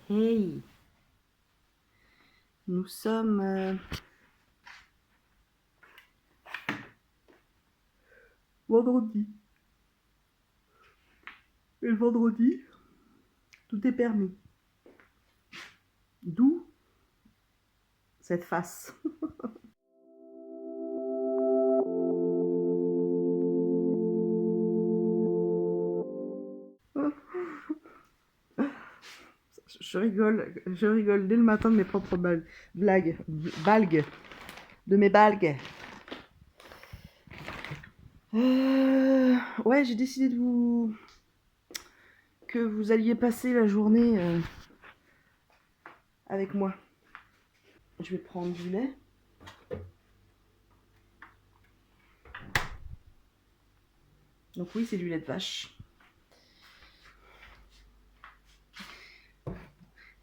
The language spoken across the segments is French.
Hey, nous sommes vendredi. Et le vendredi, tout est permis. D'où cette face. Je rigole dès le matin de mes propres blagues, de mes balgues. Ouais, j'ai décidé que vous alliez passer la journée avec moi. Je vais prendre du lait. Donc oui, c'est du lait de vache.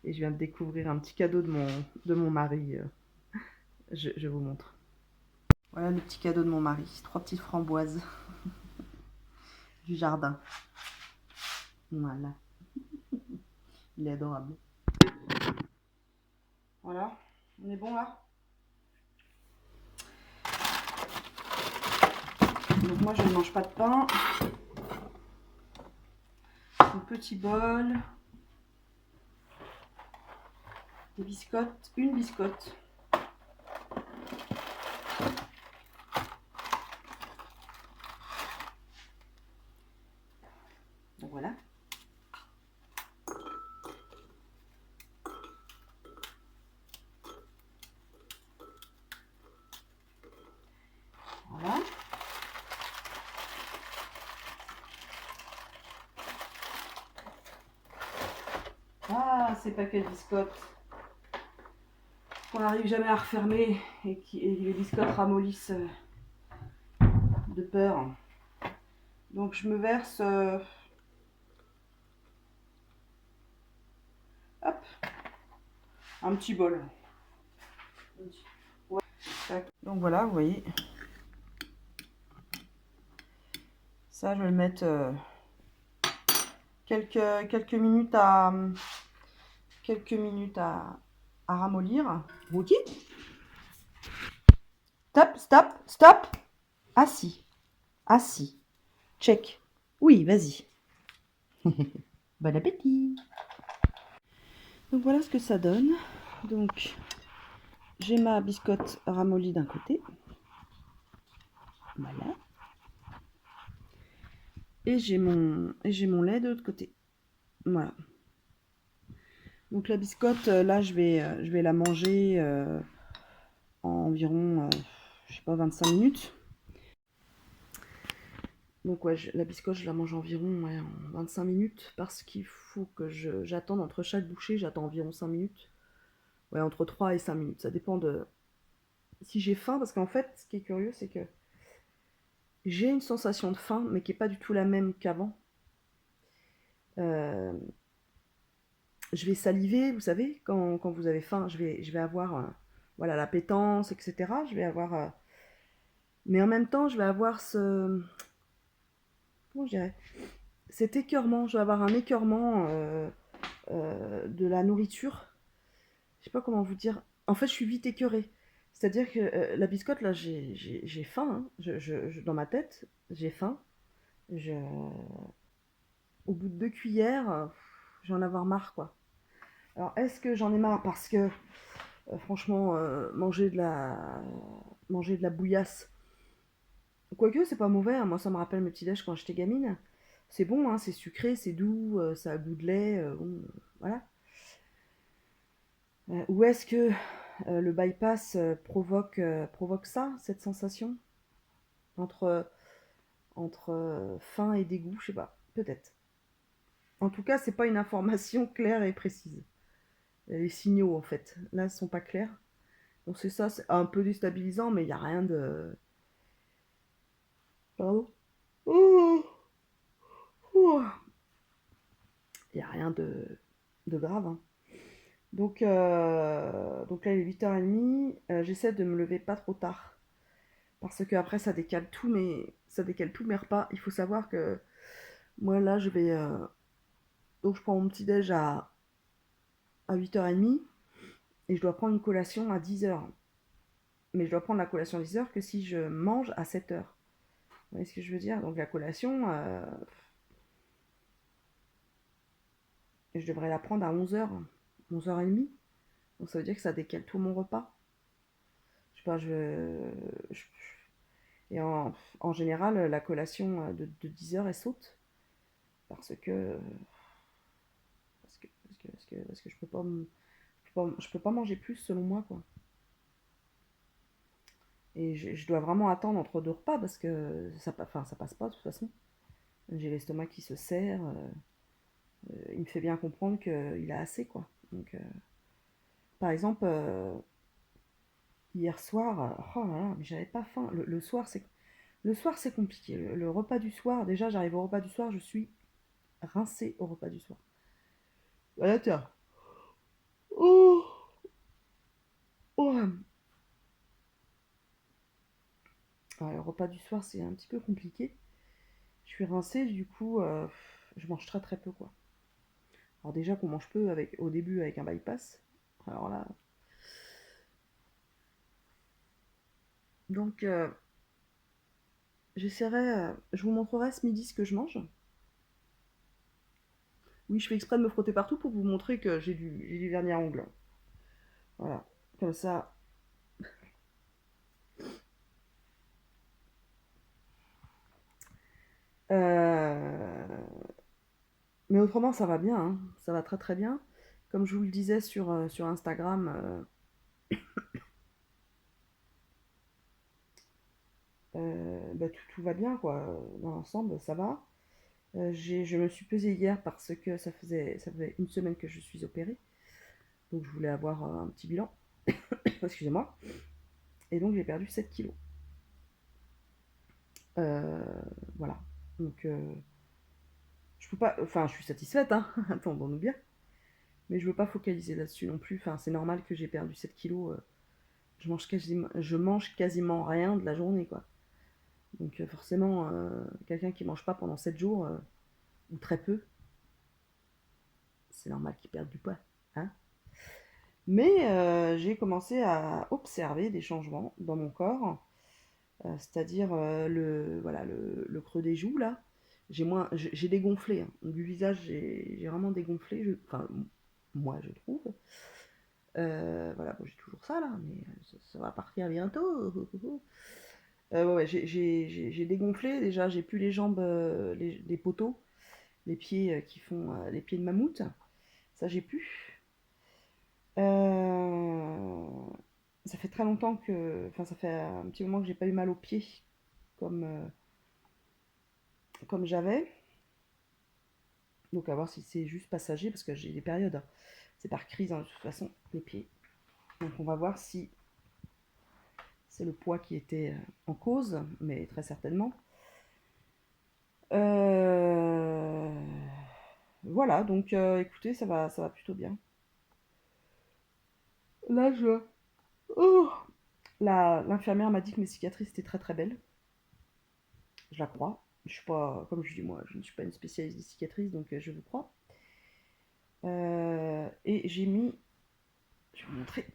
Et je viens de découvrir un petit cadeau de mon mari. Je vous montre. Voilà le petit cadeau de mon mari. 3 petites framboises du jardin. Voilà. Il est adorable. Voilà. On est bon là? Donc moi je ne mange pas de pain. Un petit bol. Des biscottes. Une biscotte. Donc voilà. Voilà. Ah, ces paquets de biscottes qu'on n'arrive jamais à refermer et les biscottes ramollissent de peur. Donc je me verse hop, un petit bol. Ouais. Donc voilà, vous voyez. Ça, je vais le mettre quelques minutes à ramollir. Ok. Stop. Assis. Check. Oui, vas-y. Bon appétit. Donc voilà ce que ça donne. Donc j'ai ma biscotte ramollie d'un côté. Voilà. Et j'ai mon lait de l'autre côté. Voilà. Donc la biscotte, là je vais la manger en environ, je sais pas, 25 minutes. Donc ouais, la biscotte, je la mange environ en 25 minutes parce qu'il faut que j'attende entre chaque bouchée, j'attends environ 5 minutes. Ouais, entre 3 et 5 minutes. Ça dépend de si j'ai faim, parce qu'en fait, ce qui est curieux, c'est que j'ai une sensation de faim, mais qui n'est pas du tout la même qu'avant. Je vais saliver, vous savez, quand vous avez faim, je vais avoir voilà, l'appétence, etc. Je vais avoir. Mais en même temps, je vais avoir ce. Comment je dirais? Cet écœurement. Je vais avoir un écœurement de la nourriture. Je sais pas comment vous dire. En fait, je suis vite écœurée. C'est-à-dire que la biscotte, là, j'ai faim. Hein. Dans ma tête, j'ai faim. Je... Au bout de 2 cuillères, j'en ai avoir marre, quoi. Alors, est-ce que j'en ai marre parce que, franchement, manger de la bouillasse, quoique, c'est pas mauvais. Hein. Moi, ça me rappelle mes petits déj quand j'étais gamine. C'est bon, hein, c'est sucré, c'est doux, ça a goût de lait, bon, voilà. Ou est-ce que le bypass provoque ça, cette sensation entre, faim et dégoût, je sais pas, peut-être. En tout cas, c'est pas une information claire et précise. Les signaux, en fait, là, sont pas clairs. Donc c'est ça, c'est un peu déstabilisant, mais il n'y a rien de... Pardon. Il n'y a rien de grave. Hein. Donc là, il est 8h30. J'essaie de me lever pas trop tard. Parce que après ça décale ça décale tous mes repas. Il faut savoir que moi, là, je vais... donc je prends mon petit déj à à 8h30 et je dois prendre une collation à 10h. Mais je dois prendre la collation à 10h que si je mange à 7h. Vous voyez ce que je veux dire? Donc la collation, je devrais la prendre à 11h, 11h30. Donc ça veut dire que ça décale tout mon repas. Je sais pas, je- et en général, la collation de 10h, elle saute. Parce que, parce que je peux pas manger plus selon moi, quoi. Et je dois vraiment attendre entre deux repas parce que enfin, ça passe pas de toute façon. J'ai l'estomac qui se serre. Il me fait bien comprendre qu'il a assez, quoi. Donc, par exemple, hier soir, oh là là, mais j'avais pas faim. Le soir, c'est compliqué. Le repas du soir, déjà, j'arrive au repas du soir, je suis rincée au repas du soir. Voilà, tiens. Oh, oh. Ouais, le repas du soir, c'est un petit peu compliqué. Je suis rincée, du coup, je mange très très peu, quoi. Alors déjà qu'on mange peu au début avec un bypass. Alors là. Donc, je vous montrerai ce midi ce que je mange. Oui, je fais exprès de me frotter partout pour vous montrer que j'ai du vernis à ongles. Voilà, comme ça. Euh, Mais autrement, ça va bien, hein. Ça va très très bien. Comme je vous le disais sur Instagram, bah, tout va bien, quoi. Dans l'ensemble, ça va. Je me suis pesée hier parce que ça faisait une semaine que je suis opérée. Donc je voulais avoir un petit bilan. Excusez-moi. Et donc j'ai perdu 7 kilos. Euh, voilà. Donc je peux pas. Enfin, je suis satisfaite, hein. Attendons-nous bien. Mais je veux pas focaliser là-dessus non plus. Enfin, c'est normal que j'ai perdu 7 kilos. Je mange quasiment rien de la journée, quoi. Donc forcément, quelqu'un qui mange pas pendant 7 jours, ou très peu, c'est normal qu'il perde du poids. Hein. Mais j'ai commencé à observer des changements dans mon corps, c'est-à-dire voilà, le creux des joues, là. J'ai dégonflé, hein. Du visage, j'ai vraiment dégonflé. Enfin, moi, je trouve. Voilà, bon, j'ai toujours ça, là, mais ça va partir bientôt. Ouais, j'ai dégonflé. Déjà, j'ai plus les jambes, les poteaux, les pieds qui font les pieds de mammouth. Ça, j'ai plus. Euh, Ça fait très longtemps que. Enfin, ça fait un petit moment que j'ai pas eu mal aux pieds comme, comme j'avais. Donc, à voir si c'est juste passager, parce que j'ai des périodes. C'est par crise, hein, de toute façon, les pieds. Donc, on va voir si c'est le poids qui était en cause, mais très certainement. Euh, Voilà, donc écoutez, ça va plutôt bien. Là, oh, l'infirmière m'a dit que mes cicatrices étaient très très belles. Je la crois. Je suis pas, comme je dis moi, je ne suis pas une spécialiste des cicatrices, donc je vous crois. Et j'ai mis, je vais vous montrer,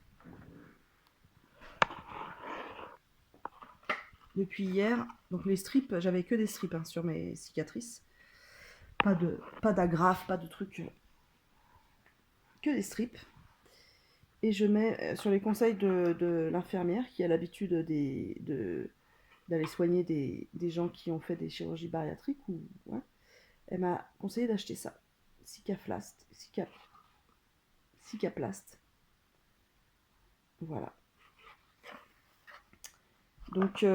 depuis hier, donc les strips, j'avais que des strips, hein, sur mes cicatrices. Pas d'agrafe, pas de trucs, que des strips. Et je mets, sur les conseils de l'infirmière qui a l'habitude d'aller soigner des gens qui ont fait des chirurgies bariatriques, ouais, elle m'a conseillé d'acheter ça. Cicaplast. Cicaplast. Voilà. Donc,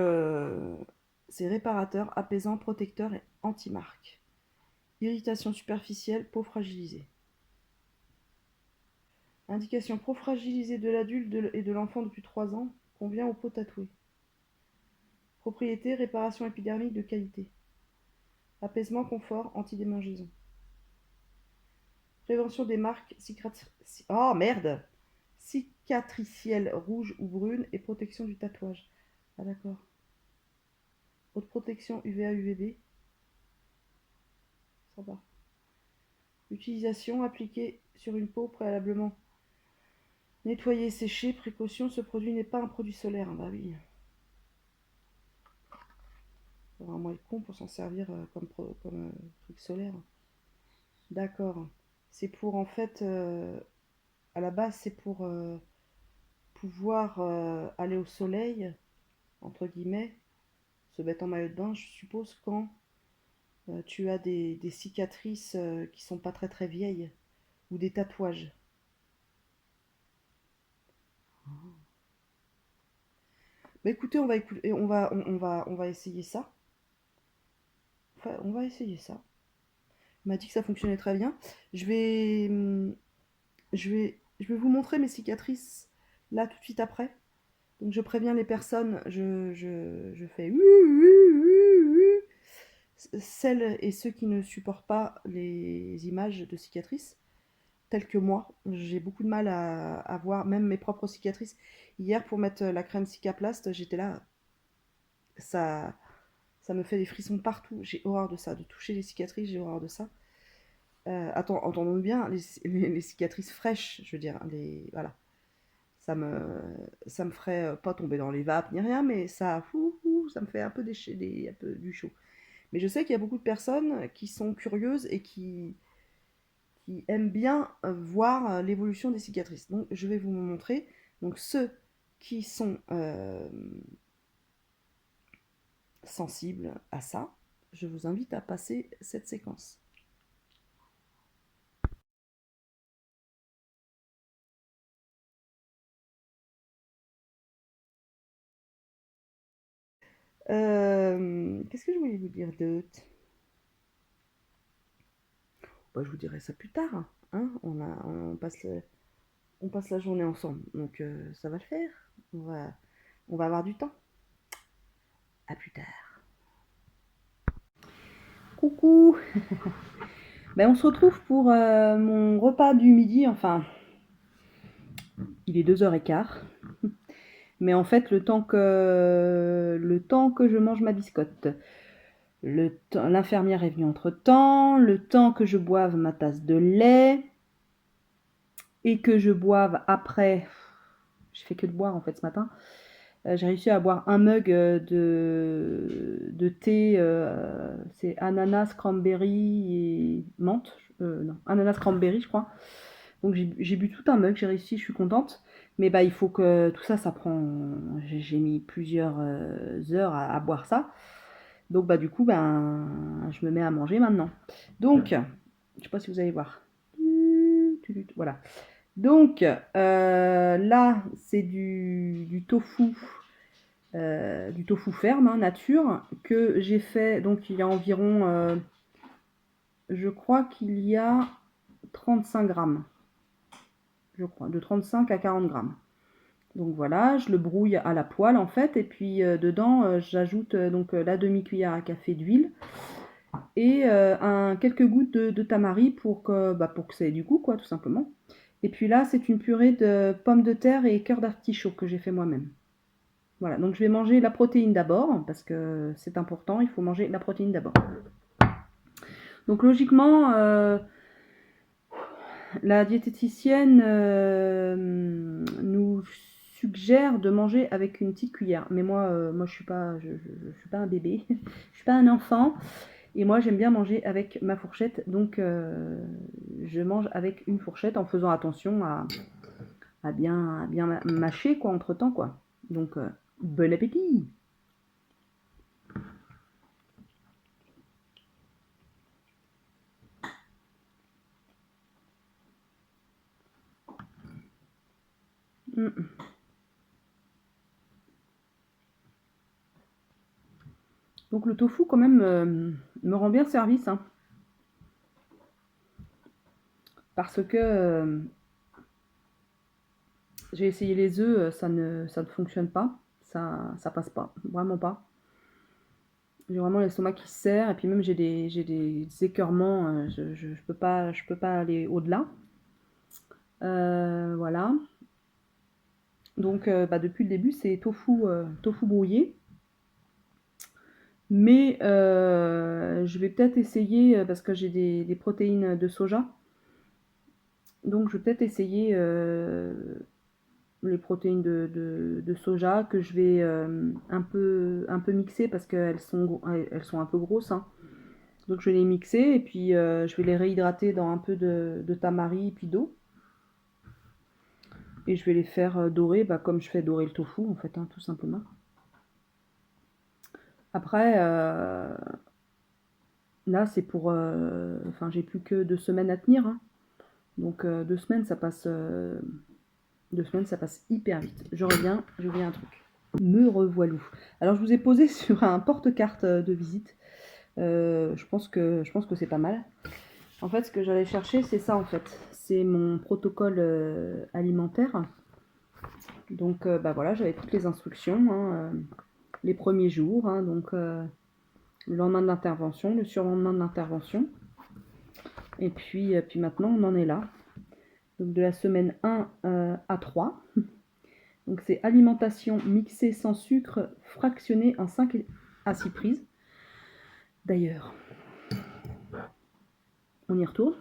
c'est réparateur, apaisant, protecteur et anti-marque. Irritation superficielle, peau fragilisée. Indication: peau fragilisée de l'adulte et de l'enfant depuis 3 ans, convient aux peaux tatouées. Propriété: réparation épidermique de qualité. Apaisement, confort, antidémangeaison. Prévention des marques oh merde cicatricielles rouges ou brunes et protection du tatouage. Ah d'accord. Haute protection UVA UVB. Ça va. Utilisation: appliquée sur une peau préalablement Nettoyer et sécher, précaution, ce produit n'est pas un produit solaire. Bah oui. Faut vraiment être con pour s'en servir comme truc solaire. D'accord. C'est pour en fait, à la base, c'est pour pouvoir aller au soleil, entre guillemets, se mettre en maillot de bain, je suppose, quand tu as des cicatrices qui sont pas très très vieilles ou des tatouages. Bah écoutez, on va essayer ça. Enfin, on va essayer ça. Il m'a dit que ça fonctionnait très bien. Je vais, je vais vous montrer mes cicatrices là tout de suite après. Donc je préviens les personnes, je fais celles et ceux qui ne supportent pas les images de cicatrices, telles que moi. J'ai beaucoup de mal à voir même mes propres cicatrices. Hier, pour mettre la crème Cicaplast, j'étais là, ça, ça me fait des frissons partout. J'ai horreur de ça, de toucher les cicatrices, j'ai horreur de ça. Attends, entendons bien, les cicatrices fraîches, je veux dire, voilà. Ça me, ça me ferait pas tomber dans les vapes ni rien, mais ça me fait un peu, un peu du chaud. Mais je sais qu'il y a beaucoup de personnes qui sont curieuses et qui aiment bien voir l'évolution des cicatrices. Donc je vais vous montrer. Donc ceux qui sont sensibles à ça, je vous invite à passer cette séquence. Qu'est-ce que je voulais vous dire d'autre? Bah, je vous dirai ça plus tard. Hein, on passe la journée ensemble, donc ça va le faire. On va avoir du temps. À plus tard. Coucou. Ben, on se retrouve pour mon repas du midi. Enfin, il est 2h15. Mais en fait, le temps que je mange ma biscotte, l'infirmière est venue entre-temps, le temps que je boive ma tasse de lait et que je boive après. Je fais que de boire en fait ce matin. J'ai réussi à boire un mug de thé, c'est ananas, cranberry et menthe. Non, ananas, cranberry, je crois. Donc j'ai bu tout un mug, j'ai réussi, je suis contente. Mais bah il faut que tout ça, ça prend. J'ai mis plusieurs heures boire ça. Donc bah du coup, ben je me mets à manger maintenant. Donc, je sais pas si vous allez voir. Voilà. Donc là, c'est du tofu ferme, hein, nature, que j'ai fait. Donc il y a environ, je crois qu'il y a 35 grammes, je crois, de 35 à 40 grammes. Donc voilà, je le brouille à la poêle en fait, et puis dedans j'ajoute la demi-cuillère à café d'huile et quelques gouttes de tamari pour que ça ait du goût, quoi, tout simplement. Et puis là, c'est une purée de pommes de terre et cœur d'artichaut que j'ai fait moi-même. Voilà, donc je vais manger la protéine d'abord, parce que c'est important, il faut manger la protéine d'abord. Donc logiquement, la diététicienne nous suggère de manger avec une petite cuillère. Mais moi je suis pas un bébé, je suis pas un enfant. Et moi, j'aime bien manger avec ma fourchette. Donc, je mange avec une fourchette en faisant attention à bien mâcher, quoi, entre-temps, quoi. Donc, bon appétit! Mm. Donc, le tofu, quand même, me rend bien service, hein. Parce que j'ai essayé les œufs, ça ne fonctionne pas. Ça passe pas, vraiment pas. J'ai vraiment l'estomac qui se serre, et puis même j'ai des écœurements, je peux pas aller au-delà. Voilà. Donc, bah, depuis le début, c'est tofu brouillé. Mais je vais peut-être essayer, parce que j'ai des protéines de soja. Donc, je vais peut-être essayer les protéines de soja que je vais un peu mixer parce qu'elles sont un peu grosses, hein. Donc je vais les mixer et puis je vais les réhydrater dans un peu de tamari et puis d'eau. Et je vais les faire dorer, bah, comme je fais dorer le tofu en fait, hein, tout simplement. Après, là c'est pour... Enfin j'ai plus que 2 semaines à tenir, hein. Donc 2 semaines ça passe... 2 semaines ça passe hyper vite. Je reviens, j'ai oublié un truc. Me revoilou. Alors je vous ai posé sur un porte-carte de visite. Je pense que c'est pas mal. En fait, ce que j'allais chercher, c'est ça en fait. C'est mon protocole alimentaire. Donc, bah voilà, j'avais toutes les instructions, hein, les premiers jours, hein, donc le lendemain de l'intervention, le surlendemain de l'intervention. Et puis maintenant, on en est là. Donc de la semaine 1 à 3. Donc c'est alimentation mixée sans sucre, fractionnée en 5 à 6 prises. D'ailleurs, on y retourne.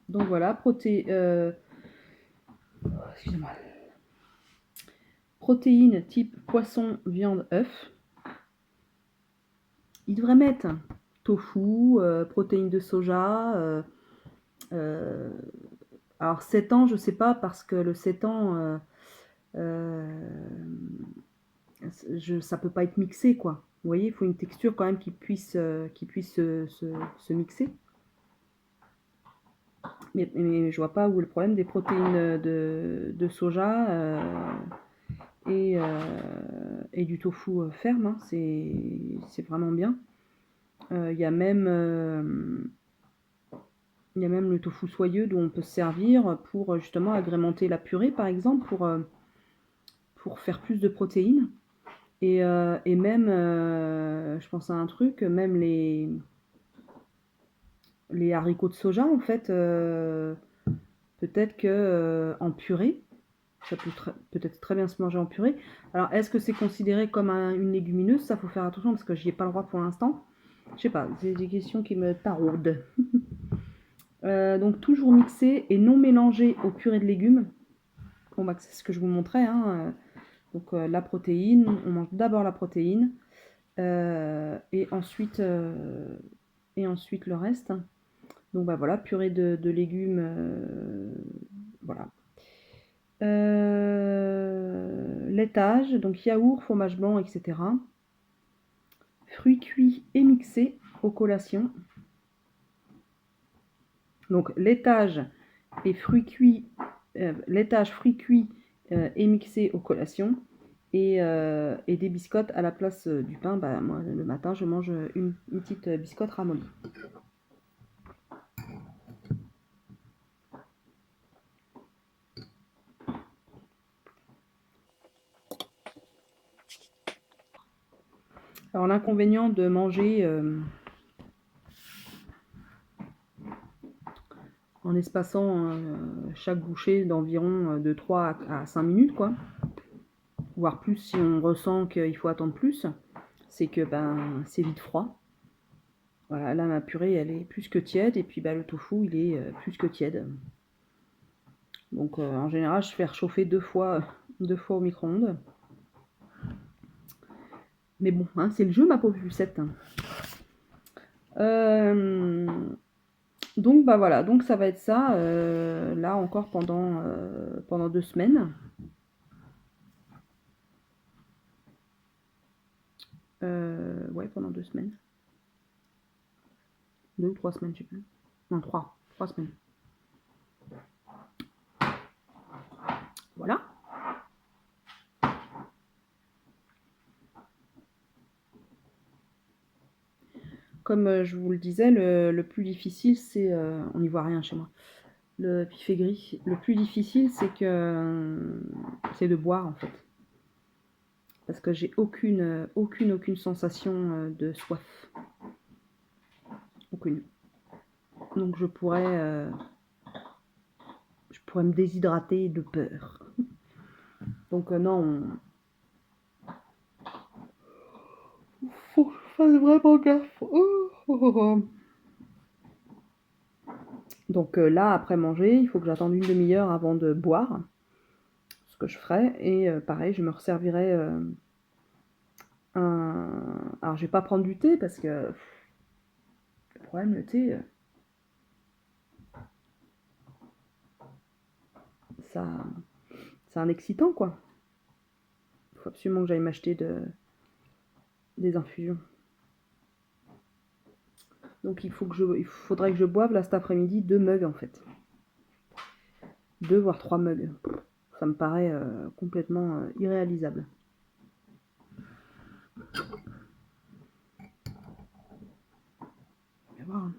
Donc voilà, excusez-moi. Protéines type poisson, viande, œuf. Il devrait mettre tofu, protéines de soja. Euh, alors 7 ans, je sais pas, parce que le 7 ans, ça peut pas être mixé, quoi. Vous voyez, il faut une texture quand même qui puisse se mixer. Mais je vois pas où est le problème des protéines de soja et du tofu ferme, hein. C'est vraiment bien. Il y a même le tofu soyeux dont on peut se servir pour justement agrémenter la purée, par exemple, pour faire plus de protéines. Et même, je pense à un truc, même les haricots de soja, en fait, peut-être que en purée, ça peut peut-être très bien se manger en purée. Alors, est-ce que c'est considéré comme une légumineuse? Ça, faut faire attention parce que j'y ai pas le droit pour l'instant. Je sais pas, c'est des questions qui me taraudent. Donc, toujours mixé et non mélangé aux purées de légumes. Bon, bah, c'est ce que je vous montrais, hein. Donc, la protéine, on mange d'abord la protéine et ensuite le reste. Donc, bah voilà, purée de légumes, voilà. Laitage, donc yaourt, fromage blanc, etc. Fruits cuits et mixés aux collations. Donc laitage et fruits cuits, laitage, fruits cuits et mixés aux collations. Et des biscottes à la place du pain. Bah, moi, le matin, je mange une petite biscotte ramollie. Alors l'inconvénient de manger en espaçant chaque bouchée d'environ de 3 à 5 minutes, quoi, voire plus si on ressent qu'il faut attendre plus, c'est que ben c'est vite froid. Voilà, là ma purée elle est plus que tiède et puis bah, le tofu il est plus que tiède. Donc en général je fais réchauffer 2 fois, 2 fois au micro-ondes. Mais bon, hein, c'est le jeu ma pauvre Lucette. Donc bah voilà, donc ça va être ça là encore pendant 2 semaines. Ouais, pendant 2 semaines. 2 ou 3 semaines, je sais plus. Non, 3 semaines. Voilà. Comme je vous le disais, le plus difficile, c'est... on n'y voit rien chez moi. Le pif gris. Le plus difficile, c'est de boire, en fait. Parce que j'ai aucune sensation de soif. Aucune. Donc je pourrais me déshydrater de peur. Donc non, faut que je fasse vraiment gaffe. Donc là, après manger, il faut que j'attende une demi-heure avant de boire, ce que je ferai. Et pareil, je me resservirai un... Alors je vais pas prendre du thé parce que le problème, le thé, ça, c'est un excitant quoi. Il faut absolument que j'aille m'acheter des infusions. Donc il faudrait que je boive là cet après-midi 2 mugs en fait. 2 voire 3 mugs. Ça me paraît complètement irréalisable. On va voir.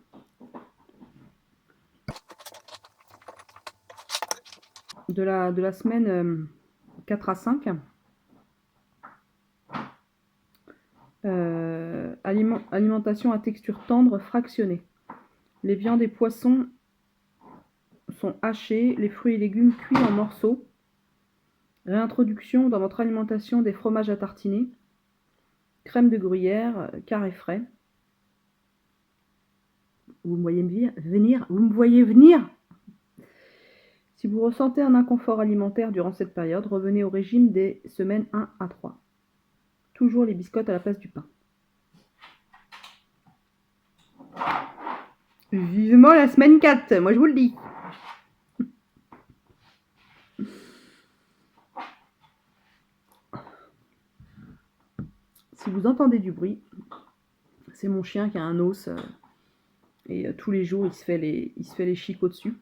De la semaine 4 à 5, alimentation à texture tendre fractionnée. Les viandes et poissons sont hachés, les fruits et légumes cuits en morceaux. Réintroduction dans votre alimentation des fromages à tartiner, crème de gruyère, carré frais. Vous me voyez venir? Vous me voyez venir? Si vous ressentez un inconfort alimentaire durant cette période, revenez au régime des semaines 1 à 3. Toujours les biscottes à la place du pain. Vivement la semaine 4, moi je vous le dis. Si vous entendez du bruit, c'est mon chien qui a un os et tous les jours il se fait les chicots dessus.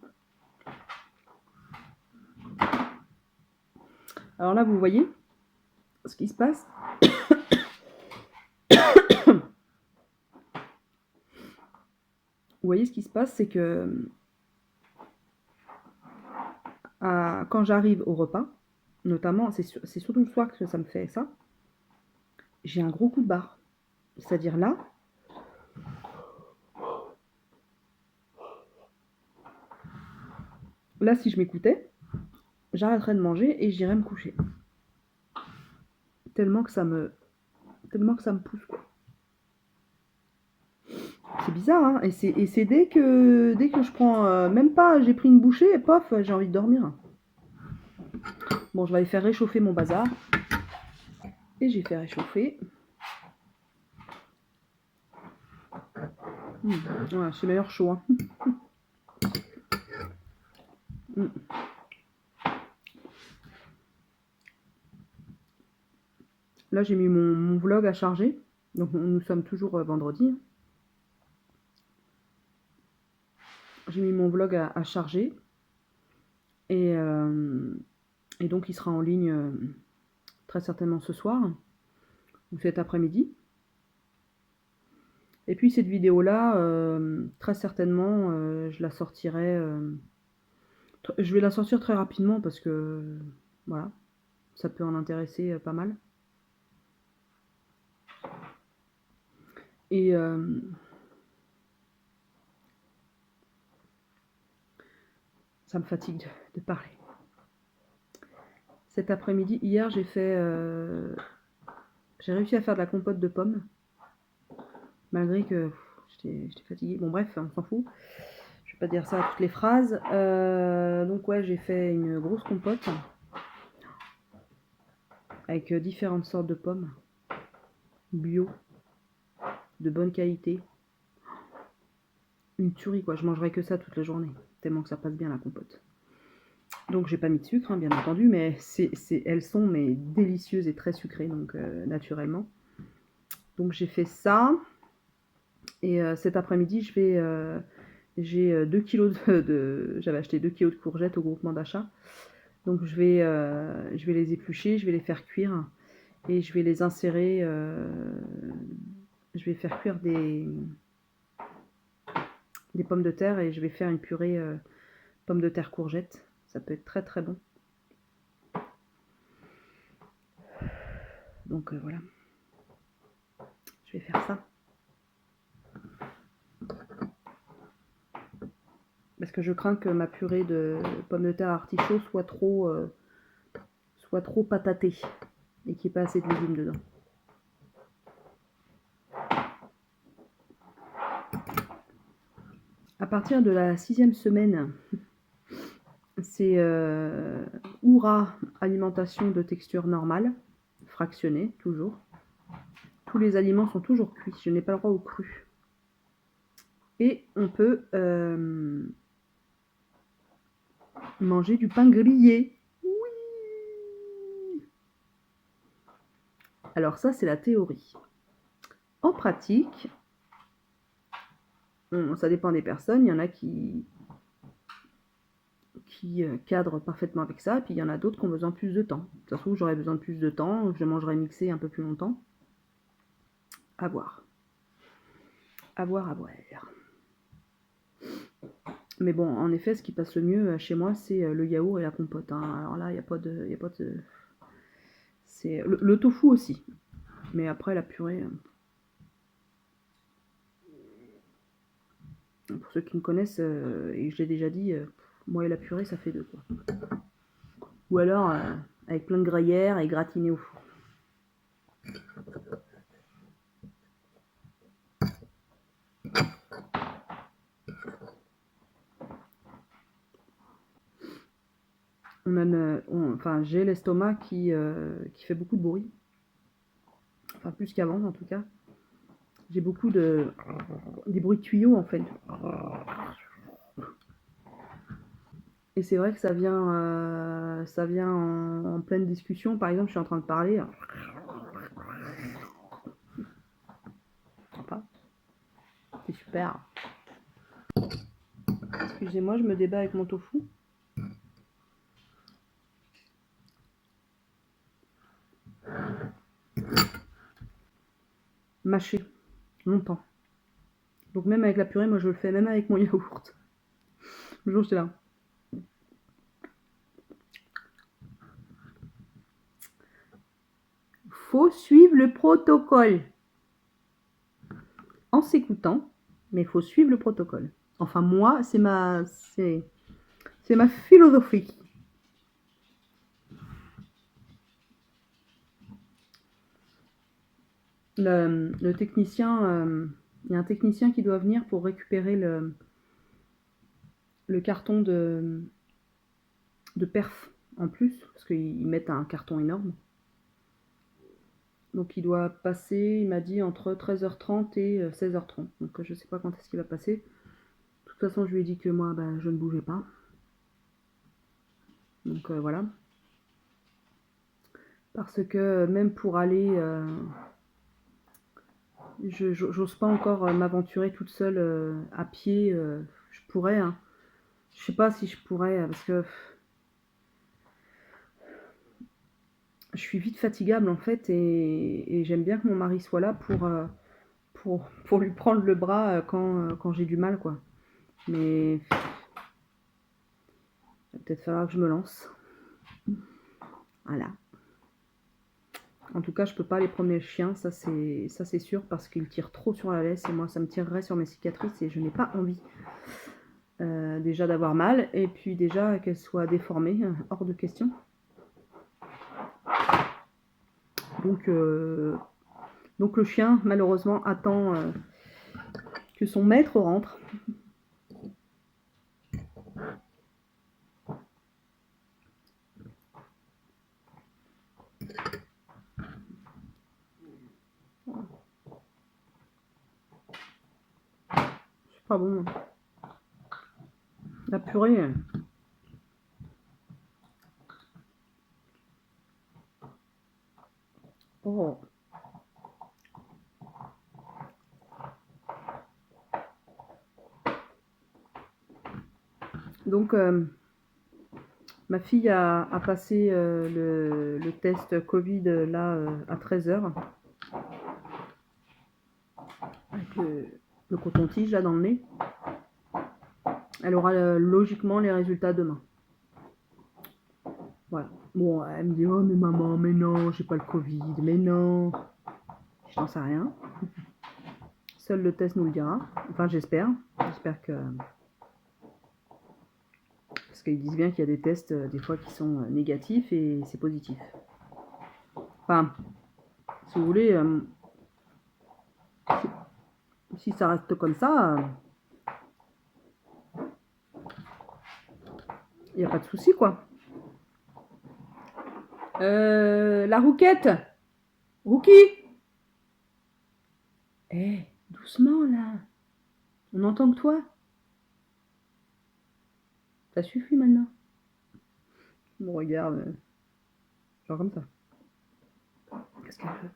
Alors là, vous voyez ce qui se passe. Vous voyez ce qui se passe, c'est que quand j'arrive au repas, notamment, c'est surtout le soir que ça me fait ça, j'ai un gros coup de barre. C'est-à-dire là, si je m'écoutais, j'arrêterais de manger et j'irais me coucher. Tellement que ça me pousse, quoi. C'est bizarre, hein. Et c'est dès que je prends, même pas, j'ai pris une bouchée et pof, j'ai envie de dormir. Bon, je vais aller faire réchauffer mon bazar. Et j'ai fait réchauffer. Ouais, c'est meilleur chaud, hein. Là, j'ai mis mon vlog à charger. Donc, nous sommes toujours vendredi. J'ai mis mon vlog à charger. Et donc, il sera en ligne très certainement ce soir ou cet après-midi. Et puis, cette vidéo-là, très certainement, je la sortirai. Je vais la sortir très rapidement parce que, voilà, ça peut en intéresser pas mal. Et ça me fatigue de parler. Cet après-midi, hier, j'ai réussi à faire de la compote de pommes. Malgré que j'étais fatiguée. Bon bref, on s'en fout. Je vais pas dire ça à toutes les phrases. Donc ouais, j'ai fait une grosse compote. Avec différentes sortes de pommes. Bio. De bonne qualité. Une tuerie quoi, je mangerai que ça toute la journée. Tellement que ça passe bien la compote. Donc j'ai pas mis de sucre, hein, bien entendu, mais elles sont mais délicieuses et très sucrées, donc naturellement. Donc j'ai fait ça. Et cet après-midi, j'ai 2 kilos j'avais acheté 2 kilos de courgettes au groupement d'achat. Donc je vais les éplucher, je vais les faire cuire et je vais les insérer. Je vais faire cuire des pommes de terre et je vais faire une purée pommes de terre courgettes. Ça peut être très très bon. Donc voilà. Je vais faire ça. Parce que je crains que ma purée de pommes de terre artichaut soit trop patatée et qu'il n'y ait pas assez de légumes dedans. À partir de la 6e semaine, c'est Oura alimentation de texture normale, fractionnée toujours. Tous les aliments sont toujours cuits, je n'ai pas le droit au cru. Et on peut manger du pain grillé. Oui. Alors ça, c'est la théorie. En pratique, ça dépend des personnes. Il y en a qui cadrent parfaitement avec ça, puis il y en a d'autres qui ont besoin de plus de temps. Ça se trouve, j'aurais besoin de plus de temps, je mangerai mixé un peu plus longtemps. À voir. À voir. Mais bon, en effet, ce qui passe le mieux chez moi, c'est le yaourt et la compote. Hein. Alors là, il n'y a pas de... C'est le tofu aussi. Mais après, la purée... Pour ceux qui me connaissent, et je l'ai déjà dit, moi et la purée, ça fait deux, quoi. Ou alors, avec plein de gruyère et gratiné au four. J'ai l'estomac qui fait beaucoup de bruit. Enfin, plus qu'avant, en tout cas. J'ai beaucoup des bruits de tuyaux, en fait. Et c'est vrai que ça vient en pleine discussion. Par exemple, je suis en train de parler. Sympa. C'est super. Excusez-moi, je me débat avec mon tofu. Mâché. Longtemps. Donc même avec la purée, moi je le fais même avec mon yaourt. Le jour j'étais là. Faut suivre le protocole. En s'écoutant, mais il faut suivre le protocole. Enfin moi, c'est ma philosophie. Le technicien, il y a un technicien qui doit venir pour récupérer le carton de perf en plus, parce qu'ils mettent un carton énorme. Donc il doit passer, il m'a dit, entre 13h30 et 16h30. Donc je sais pas quand est-ce qu'il va passer. De toute façon, je lui ai dit que moi, je ne bougeais pas. Donc voilà. Parce que même pour aller... j'ose pas encore m'aventurer toute seule à pied. Je pourrais, hein. Je sais pas si je pourrais, parce que je suis vite fatigable en fait, et j'aime bien que mon mari soit là pour lui prendre le bras quand j'ai du mal, quoi. Mais il va peut-être falloir que je me lance. Voilà. En tout cas, je peux pas aller promener le chien, ça c'est sûr, parce qu'il tire trop sur la laisse, et moi ça me tirerait sur mes cicatrices, et je n'ai pas envie. Déjà d'avoir mal, et puis déjà qu'elle soit déformée, hors de question. Donc le chien, malheureusement, attend que son maître rentre. C'est pas bon. La purée. Oh. Donc, ma fille a passé le test Covid là à 13h. Avec le coton-tige là dans le nez. Elle aura logiquement les résultats demain. Voilà. Bon, elle me dit, oh mais maman, mais non, j'ai pas le Covid, mais non. Je n'en sais rien. Seul le test nous le dira. Enfin, j'espère. J'espère que Parce qu'ils disent bien qu'il y a des tests, des fois, qui sont négatifs et c'est positif. Enfin, si vous voulez, si ça reste comme ça, il n'y a pas de souci, quoi. La rouquette, Rookie. Eh, doucement, là. On n'entend que toi. Ça suffit, maintenant. On me regarde, genre comme ça. Qu'est-ce qu'elle veut?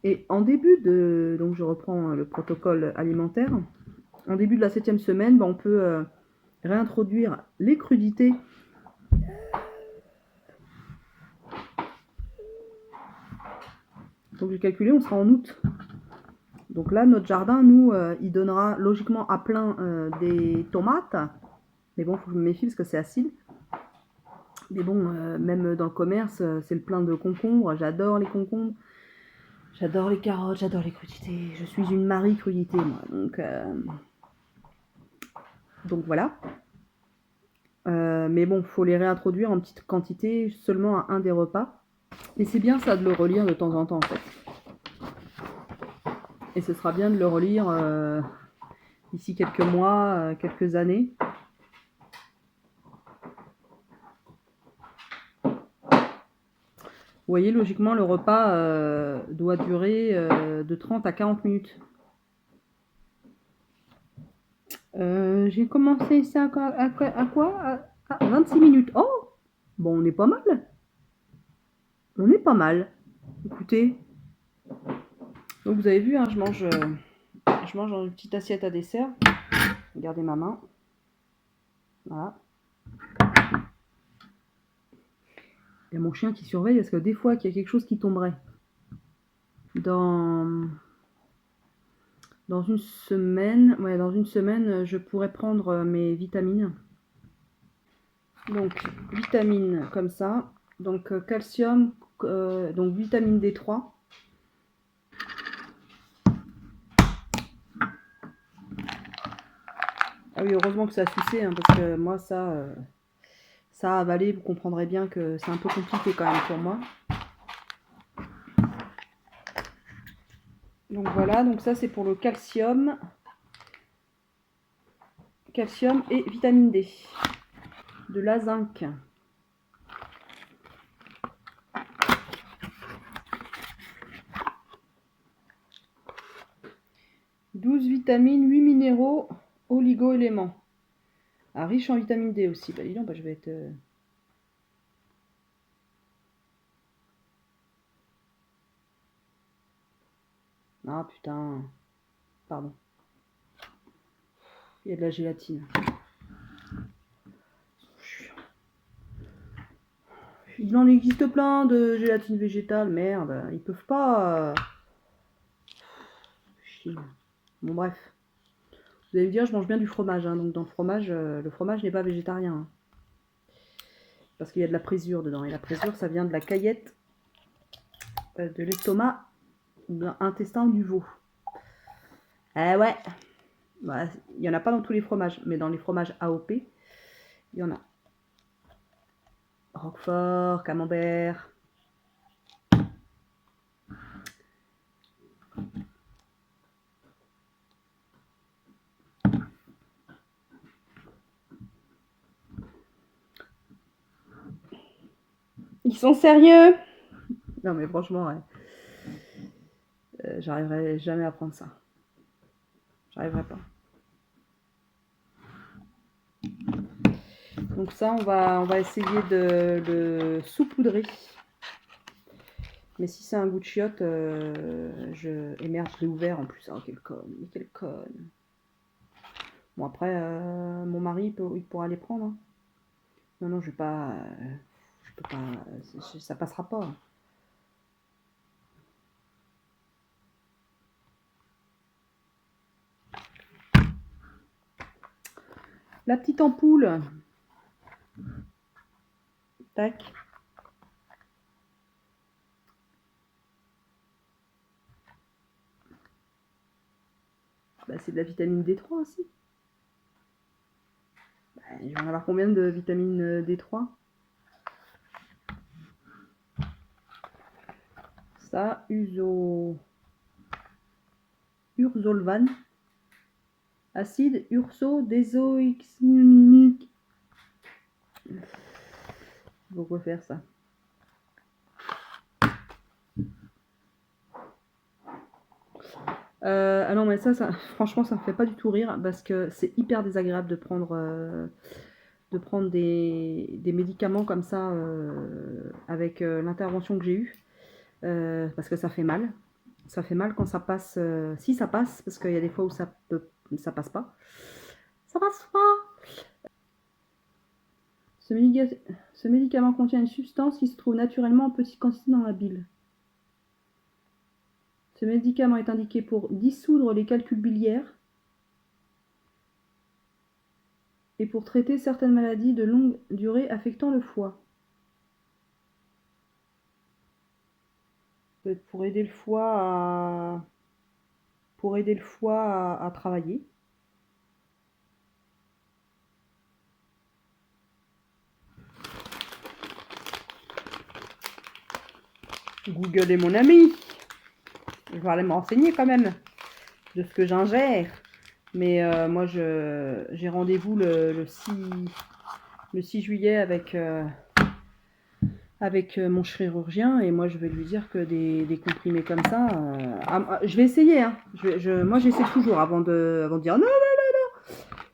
Et en début de... Donc, je reprends le protocole alimentaire. En début de la 7e semaine, on peut réintroduire les crudités. Donc, j'ai calculé, on sera en août. Donc là, notre jardin, nous, il donnera logiquement à plein des tomates. Mais bon, il faut que je me méfie parce que c'est acide. Mais bon, même dans le commerce, c'est le plein de concombres. J'adore les concombres. J'adore les carottes, j'adore les crudités. Je suis une Marie crudité, moi. Donc voilà. Mais bon, il faut les réintroduire en petite quantité, seulement à un des repas. Et c'est bien ça de le relire de temps en temps, en fait. Et ce sera bien de le relire d'ici quelques mois, quelques années. Vous voyez, logiquement, le repas doit durer de 30 à 40 minutes. J'ai commencé ça à quoi? À 26 minutes. Oh! Bon, on est pas mal. On est pas mal. Écoutez. Donc vous avez vu, hein, je mange dans une petite assiette à dessert. Regardez ma main. Voilà. Il y a mon chien qui surveille parce que des fois qu'il y a quelque chose qui tomberait dans une semaine, je pourrais prendre mes vitamines. Donc vitamines comme ça, donc calcium, donc vitamine D3. Ah oui, heureusement que ça a sucé, hein, parce que moi ça à avaler, vous comprendrez bien que c'est un peu compliqué quand même pour moi. Donc voilà, donc ça c'est pour le calcium. Calcium et vitamine D. De la zinc. « 12 vitamines, 8 minéraux, oligo-éléments. Ah, riche en vitamine D aussi. Bah dis donc, je vais être... Ah putain. Pardon. Il y a de la gélatine. Il en existe plein de gélatine végétale, merde. Ils peuvent pas... Bon bref. Vous allez me dire, je mange bien du fromage, hein, donc dans le fromage n'est pas végétarien. Hein, parce qu'il y a de la présure dedans. Et la présure, ça vient de la caillette de l'estomac, de l'intestin du veau. Eh ouais. Bah, il n'y en a pas dans tous les fromages, mais dans les fromages AOP, il y en a. Roquefort, camembert. Ils sont sérieux? Non mais franchement, ouais. J'arriverai jamais à prendre ça. J'arriverai pas. Donc ça, on va essayer de le saupoudrer. Mais si c'est un goût de chiotte, Et merde, je l'ai ouvert en plus. Oh, quelle conne. Mais quelle conne. Bon, après, mon mari, il pourra les prendre. Hein. Non, non, je vais pas... je peux pas... ça passera pas. La petite ampoule. Tac. Bah, c'est de la vitamine D3 aussi. Je vais en avoir combien de vitamine D3? Ça, Urzolvan, acide urso-désoxynique. Pourquoi faire ça? Ah non, mais ça, franchement, ça me fait pas du tout rire parce que c'est hyper désagréable de prendre des médicaments comme ça avec l'intervention que j'ai eue parce que ça fait mal. Ça fait mal quand ça passe. Si ça passe, parce qu'il y a des fois où ça passe pas. Ça passe pas. Ce médicament contient une substance qui se trouve naturellement en petite quantité dans la bile. Ce médicament est indiqué pour dissoudre les calculs biliaires et pour traiter certaines maladies de longue durée affectant le foie. Peut-être pour aider le foie à travailler. Google est mon ami. Je vais aller me renseigner quand même de ce que j'ingère. Mais moi, j'ai rendez-vous le 6 juillet avec mon chirurgien et moi, je vais lui dire que des comprimés comme ça... je vais essayer. Hein. Moi, j'essaie toujours avant de dire non.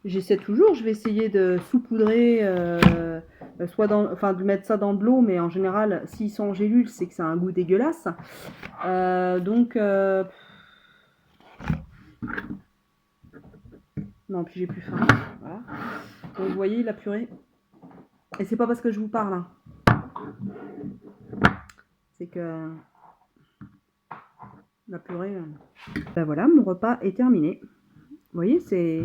J'essaie toujours, je vais essayer de saupoudrer, de mettre ça dans de l'eau, mais en général, s'ils sont en gélule, c'est que ça a un goût dégueulasse. Donc, non, puis j'ai plus faim. Voilà. Donc, vous voyez, la purée. Et c'est pas parce que je vous parle. Hein. C'est que la purée. Ben voilà, mon repas est terminé. Vous voyez, c'est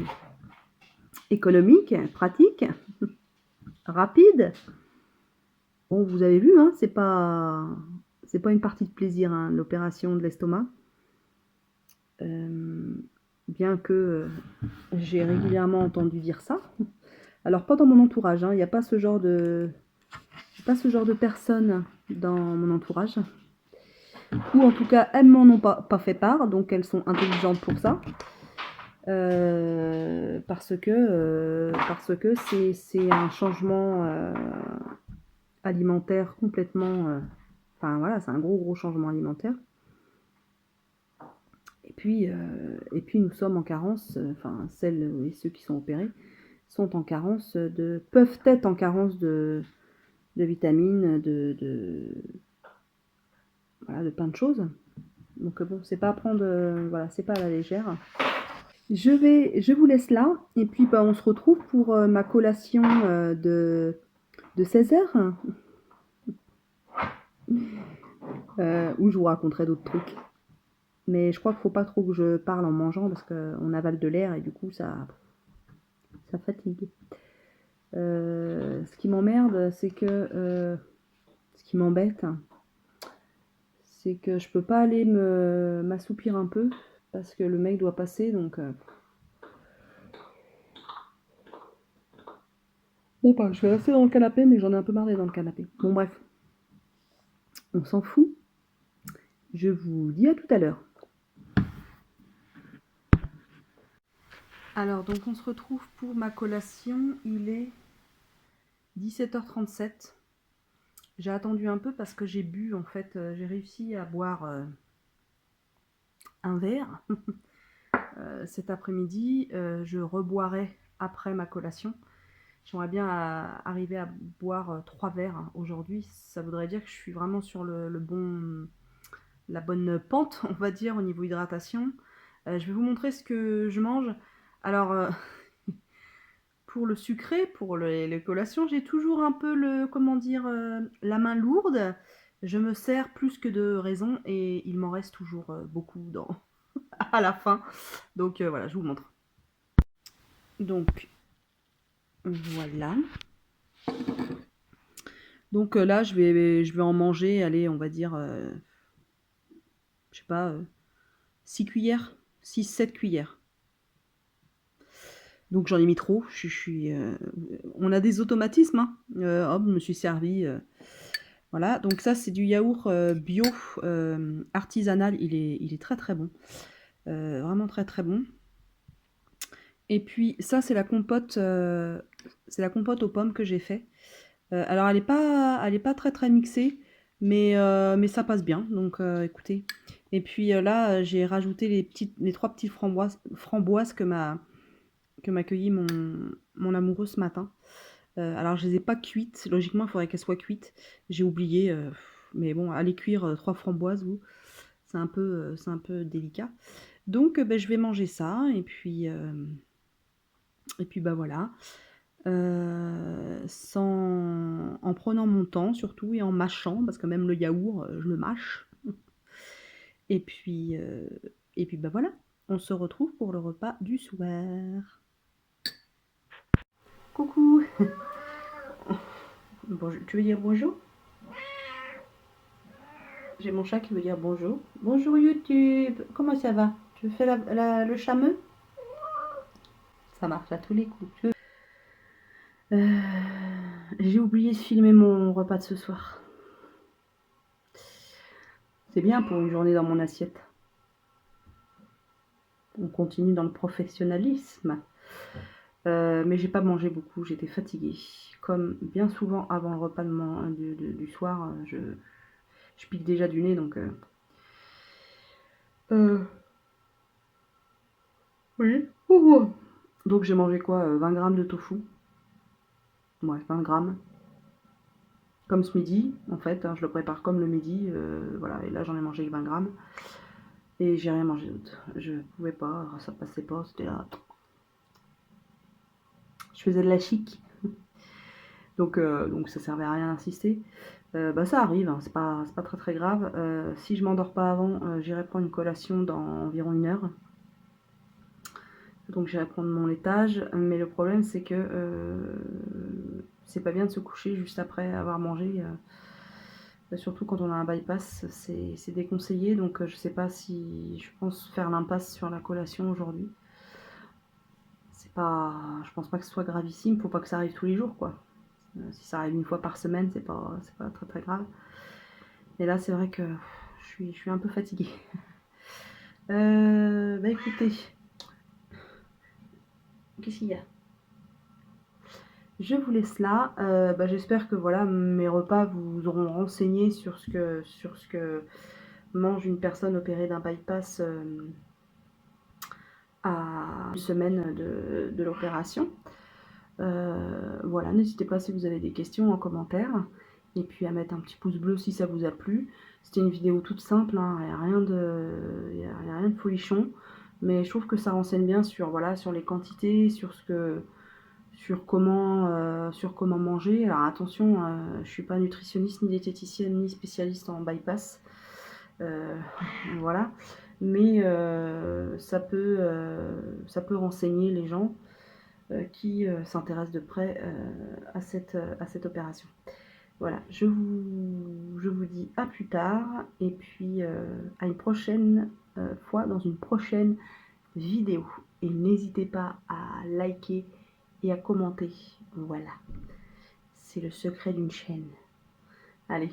économique, pratique, rapide. Bon, vous avez vu, hein, c'est pas une partie de plaisir, hein, l'opération de l'estomac. Bien que j'ai régulièrement entendu dire ça. Alors pas dans mon entourage, hein, il n'y a pas ce genre de personnes dans mon entourage. Ou en tout cas, elles m'en ont pas fait part, donc elles sont intelligentes pour ça. Parce que c'est un changement alimentaire complètement... Enfin voilà, c'est un gros changement alimentaire. Et puis nous sommes en carence, enfin celles et ceux qui sont opérés sont en carence peuvent être en carence de vitamines, de plein de choses. Donc bon, c'est pas à prendre, voilà, c'est pas à la légère. Je vous laisse là, et puis on se retrouve pour ma collation de 16h, où je vous raconterai d'autres trucs. Mais je crois qu'il faut pas trop que je parle en mangeant, parce qu'on avale de l'air, et du coup, ça fatigue. Ce qui m'emmerde, c'est que... ce qui m'embête, c'est que je peux pas aller m'assoupir un peu, parce que le mec doit passer, donc... Bon, bah, je vais rester dans le canapé, mais j'en ai un peu marre d'être dans le canapé. Bon, bref. On s'en fout. Je vous dis à tout à l'heure. Alors, donc, on se retrouve pour ma collation. Il est 17h37. J'ai attendu un peu parce que j'ai bu, en fait, j'ai réussi à boire un verre cet après-midi. Je reboirai après ma collation. J'aimerais bien arriver à boire 3 verres aujourd'hui. Ça voudrait dire que je suis vraiment sur la bonne pente, on va dire, au niveau hydratation. Je vais vous montrer ce que je mange. Alors, pour le sucré, pour les collations, j'ai toujours un peu la main lourde. Je me sers plus que de raison et il m'en reste toujours beaucoup à la fin. Donc voilà, je vous montre. Donc voilà. Donc là, je vais en manger, allez, on va dire, je sais pas, 6 cuillères, 6-7 cuillères. Donc j'en ai mis trop. On a des automatismes, hein. Hop, je me suis servi. Voilà, donc ça c'est du yaourt bio artisanal. Il est très très bon. Vraiment très très bon. Et puis ça c'est la compote aux pommes que j'ai fait. Alors elle est pas très très mixée, mais ça passe bien. Donc écoutez. Et puis là j'ai rajouté les trois petites framboises que m'a cueilli mon amoureux ce matin. Alors je les ai pas cuites. Logiquement il faudrait qu'elles soient cuites. J'ai oublié. Mais bon, aller cuire 3 framboises, c'est un peu délicat. Donc ben, je vais manger ça et puis bah voilà. En prenant mon temps surtout et en mâchant, parce que même le yaourt, je le mâche. Et puis, euh, et puis bah voilà, on se retrouve pour le repas du soir. Coucou. Bonjour. Tu veux dire bonjour? J'ai mon chat qui veut dire bonjour. Bonjour YouTube, comment ça va? Tu fais le chameux? Ça marche à tous les coups. Euh, j'ai oublié de filmer mon repas de ce soir. C'est bien pour une journée dans mon assiette. On continue dans le professionnalisme. Mais j'ai pas mangé beaucoup, j'étais fatiguée. Comme bien souvent avant le repas du soir, je pique déjà du nez, donc... oui. Oh. Donc j'ai mangé quoi 20 grammes de tofu. Ouais, 20 grammes. Comme ce midi, en fait, hein, je le prépare comme le midi. Voilà, et là j'en ai mangé 20 grammes. Et j'ai rien mangé d'autre. Je pouvais pas, ça passait pas, c'était là. Je faisais de la chic. Donc ça servait à rien d'insister. Bah ça arrive, hein, c'est pas très très grave. Si je m'endors pas avant, j'irai prendre une collation dans environ 1 heure. Donc j'irai prendre mon laitage. Mais le problème c'est que c'est pas bien de se coucher juste après avoir mangé. Surtout quand on a un bypass, c'est déconseillé. Donc je sais pas si je pense faire l'impasse sur la collation aujourd'hui. Je pense pas que ce soit gravissime, faut pas que ça arrive tous les jours quoi. Si ça arrive 1 fois par semaine, c'est pas très très grave. Et là, c'est vrai que je suis un peu fatiguée. Bah écoutez, qu'est-ce qu'il y a? Je vous laisse là. Bah, j'espère que voilà, mes repas vous auront renseigné sur ce que mange une personne opérée d'un bypass à 1 semaine de l'opération. Voilà, n'hésitez pas si vous avez des questions en commentaire. Et puis à mettre un petit pouce bleu si ça vous a plu. C'était une vidéo toute simple, hein, il n'y a rien de folichon. Mais je trouve que ça renseigne bien sur, voilà, sur les quantités, sur comment manger. Alors attention, je ne suis pas nutritionniste, ni diététicienne, ni spécialiste en bypass. Voilà. Mais ça peut renseigner les gens qui s'intéressent de près à cette opération. Voilà, je vous dis à plus tard et puis à une prochaine fois dans une prochaine vidéo. Et n'hésitez pas à liker et à commenter. Voilà, c'est le secret d'une chaîne. Allez,